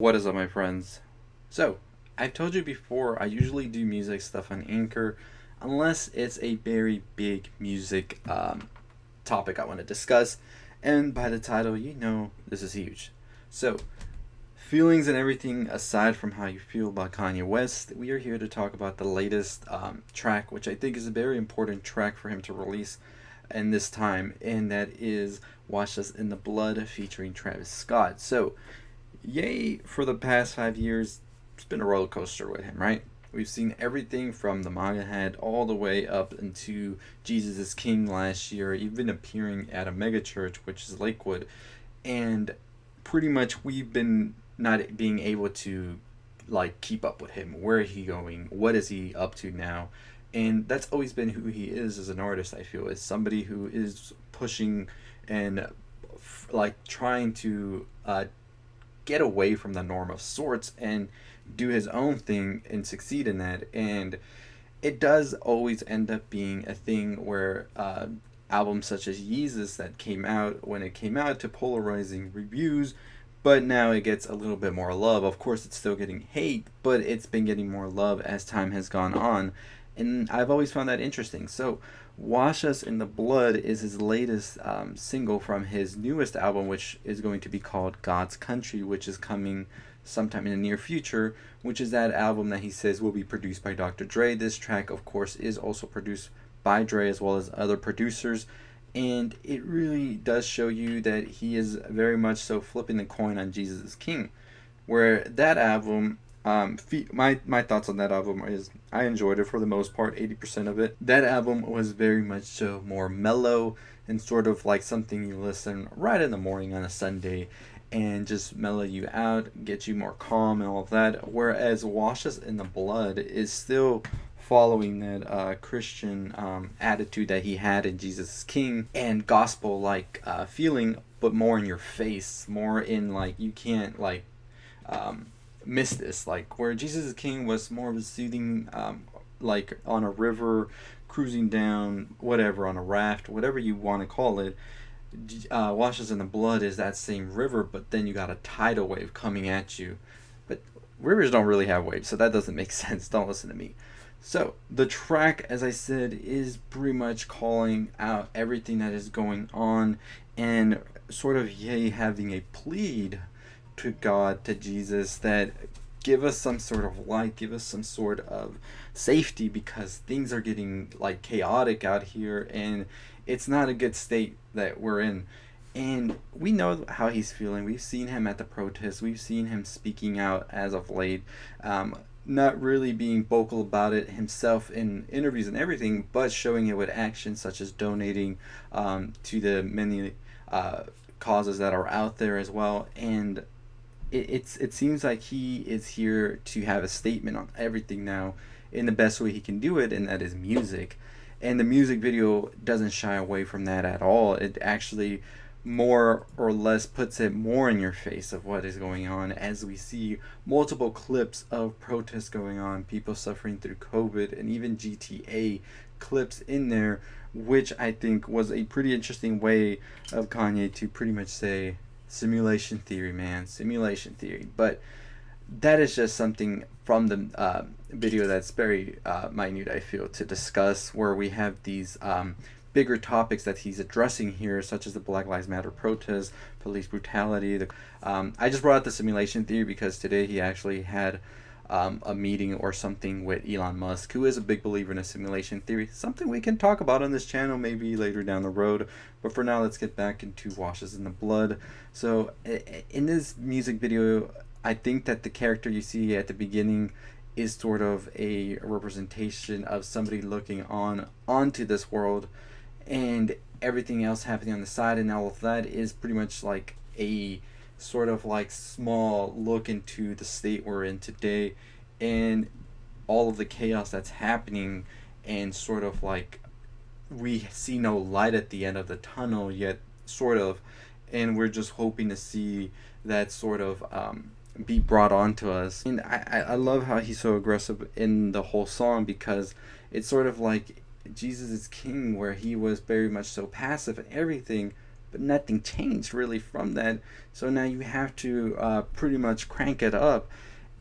What is up, my friends? So, I've told you before, I usually do music stuff on Anchor unless it's a very big music topic I want to discuss. And by the title, you know this is huge. So, feelings and everything aside from how you feel about Kanye West, we are here to talk about the latest track, which I think is a very important track for him to release in this time, and that is Wash Us in the Blood featuring Travis Scott. So, Ye for the past 5 years, it's been a roller coaster with him, right? We've seen everything from the MAGA head all the way up into Jesus is King last year, even appearing at a mega church, which is Lakewood. And pretty much we've been not being able to like keep up with him. Where is he going? What is he up to now? And that's always been who he is as an artist, I feel, is somebody who is pushing and like trying to get away from the norm of sorts and do his own thing and succeed in that. And it does always end up being a thing where albums such as Yeezus that came out when it came out to polarizing reviews, but now it gets a little bit more love. Of course, it's still getting hate, but it's been getting more love as time has gone on. And I've always found that interesting. So, Wash Us in the Blood is his latest single from his newest album, which is going to be called God's Country, which is coming sometime in the near future, which is that album that he says will be produced by Dr. Dre. This track, of course, is also produced by Dre as well as other producers. And it really does show you that he is very much so flipping the coin on Jesus is King. Where that album, my thoughts on that album is I enjoyed it for the most part, 80% of it. That album was very much so more mellow and sort of like something you listen right in the morning on a Sunday and just mellow you out, get you more calm and all of that. Whereas Wash Us in the Blood is still following that Christian attitude that he had in Jesus is King and gospel like feeling, but more in your face, more in like you can't like miss this. Like where Jesus is King was more of a soothing, like on a river, cruising down, whatever, on a raft, whatever you want to call it. Wash Us in the Blood is that same river, but then you got a tidal wave coming at you. But rivers don't really have waves, so that doesn't make sense. Don't listen to me. So the track, as I said, is pretty much calling out everything that is going on and sort of having a plead to God, to Jesus, that give us some sort of light, give us some sort of safety because things are getting like chaotic out here and it's not a good state that we're in. And we know how he's feeling. We've seen him at the protests. We've seen him speaking out as of late. Not really being vocal about it himself in interviews and everything, but showing it with actions such as donating to the many causes that are out there as well. And it seems like he is here to have a statement on everything now in the best way he can do it, and that is music. And the music video doesn't shy away from that at all. It actually more or less puts it more in your face of what is going on as we see multiple clips of protests going on, people suffering through COVID, and even GTA clips in there, which I think was a pretty interesting way of Kanye to pretty much say, simulation theory, man, simulation theory. But that is just something from the video that's very minute, I feel, to discuss, where we have these bigger topics that he's addressing here, such as the Black Lives Matter protests, police brutality. I just brought up the simulation theory because today he actually had a meeting or something with Elon Musk, who is a big believer in a simulation theory. Something we can talk about on this channel maybe later down the road. But for now, let's get back into Wash Us in the Blood. So in this music video, I think that the character you see at the beginning is sort of a representation of somebody looking onto this world and everything else happening on the side, and all of that is pretty much like a sort of like small look into the state we're in today and all of the chaos that's happening, and sort of like we see no light at the end of the tunnel yet, sort of, and we're just hoping to see that sort of be brought on to us. And I love how he's so aggressive in the whole song, because it's sort of like Jesus is King, where he was very much so passive and everything, but nothing changed really from that. So now you have to pretty much crank it up.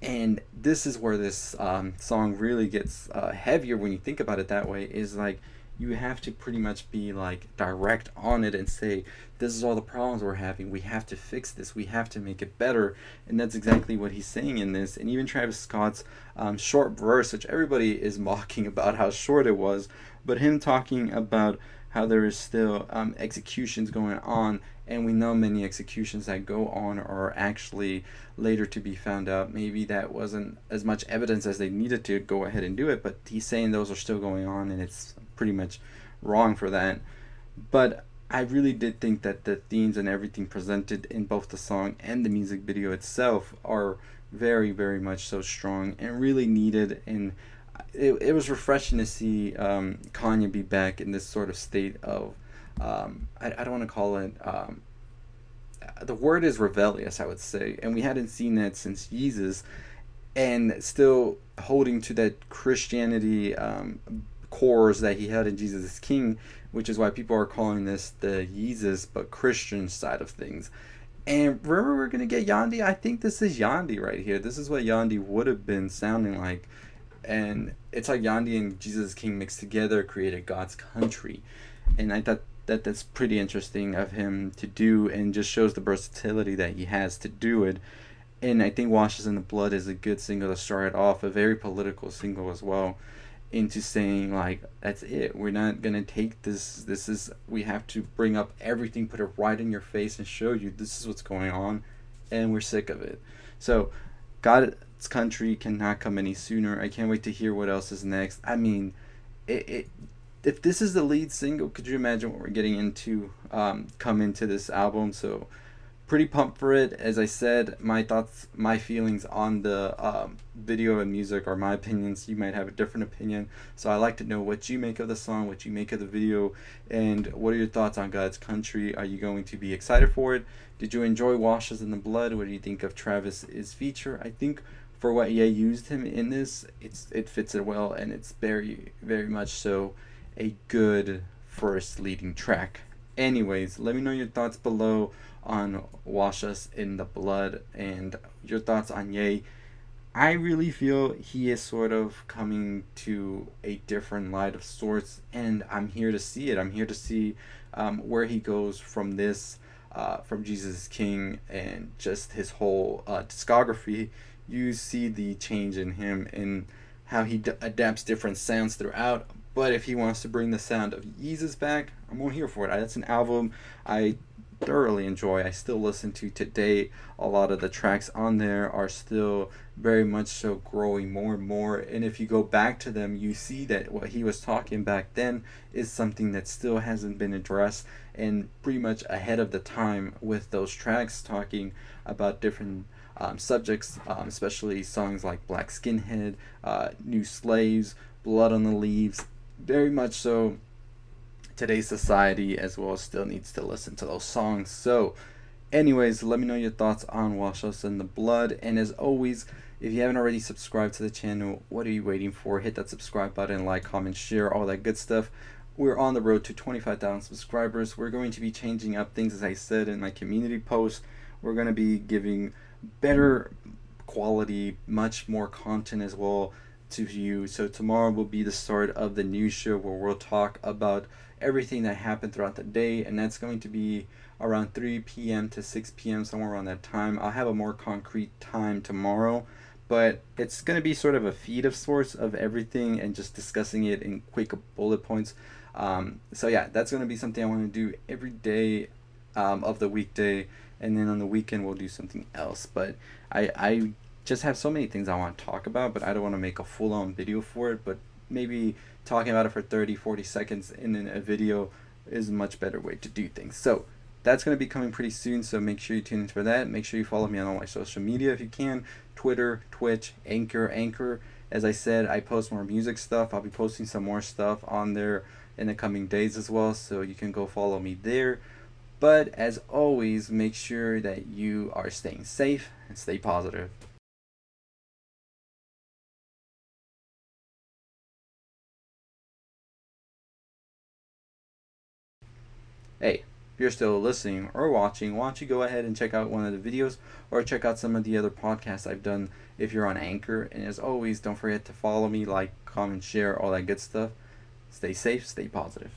And this is where this song really gets heavier when you think about it that way, is like you have to pretty much be like direct on it and say, this is all the problems we're having, we have to fix this, we have to make it better. And that's exactly what he's saying in this. And even Travis Scott's short verse, which everybody is mocking about how short it was, but him talking about how there is still executions going on, and we know many executions that go on are actually later to be found out. Maybe that wasn't as much evidence as they needed to go ahead and do it, but he's saying those are still going on, and it's pretty much wrong for that. But I really did think that the themes and everything presented in both the song and the music video itself are very, very much so strong and really needed. And it was refreshing to see Kanye be back in this sort of state of, I don't want to call it, the word is rebellious, I would say. And we hadn't seen that since Jesus, and still holding to that Christianity cores that he had in Jesus is King, which is why people are calling this the Yeezus but Christian side of things. And remember, we're gonna get Yandi. I think this is Yandi right here. This is what Yandi would have been sounding like, and it's like Yandi and Jesus King mixed together created God's country. And I thought that that's pretty interesting of him to do, and just shows the versatility that he has to do it. And I think Washes in the Blood is a good single to start off, a very political single as well, into saying like, that's it, we're not gonna take this is, we have to bring up everything, put it right in your face and show you this is what's going on, and we're sick of it. So God's country cannot come any sooner. I can't wait to hear what else is next. I mean, it if this is the lead single, could you imagine what we're getting into come into this album? So pretty pumped for it. As I said, my thoughts, my feelings on the video and music are my opinions. You might have a different opinion, so I like to know what you make of the song, what you make of the video, and what are your thoughts on God's country. Are you going to be excited for it? Did you enjoy Washes in the Blood? What do you think of Travis's feature? I think for what Ye used him in this, it fits it well, and it's very, very much so a good first leading track. Anyways, let me know your thoughts below on Wash Us in the Blood and your thoughts on Ye. I really feel he is sort of coming to a different light of sorts, and I'm here to see it. I'm here to see where he goes from this, from Jesus King and just his whole discography. You see the change in him and how he adapts different sounds throughout. But if he wants to bring the sound of Yeezus back, I'm all here for it. That's an album I thoroughly enjoy. I still listen to today. A lot of the tracks on there are still very much so growing more and more. And if you go back to them, you see that what he was talking back then is something that still hasn't been addressed, and pretty much ahead of the time with those tracks talking about different subjects, especially songs like Black Skinhead, New Slaves, Blood on the Leaves. Very much so today's society as well still needs to listen to those songs. So anyways, let me know your thoughts on Wash Us in the Blood. And as always, if you haven't already subscribed to the channel, what are you waiting for? Hit that subscribe button, like, comment, share, all that good stuff. We're on the road to 25,000 subscribers. We're going to be changing up things, as I said in my community post. We're going to be giving better quality, much more content as well to you. So tomorrow will be the start of the news show where we'll talk about everything that happened throughout the day, and that's going to be around 3 p.m. to 6 p.m., somewhere around that time. I'll have a more concrete time tomorrow, but it's going to be sort of a feed of sorts of everything and just discussing it in quick bullet points. So yeah, that's going to be something I want to do every day of the weekday, and then on the weekend we'll do something else. But I just have so many things I want to talk about, but I don't want to make a full-on video for it. But maybe talking about it for 30-40 seconds in a video is a much better way to do things. So that's going to be coming pretty soon, so make sure you tune in for that. Make sure you follow me on all my social media if you can. Twitter, Twitch, Anchor. As I said, I post more music stuff. I'll be posting some more stuff on there in the coming days as well, so you can go follow me there. But as always, make sure that you are staying safe and stay positive. Hey, if you're still listening or watching, why don't you go ahead and check out one of the videos or check out some of the other podcasts I've done if you're on Anchor. And as always, don't forget to follow me, like, comment, share, all that good stuff. Stay safe, stay positive.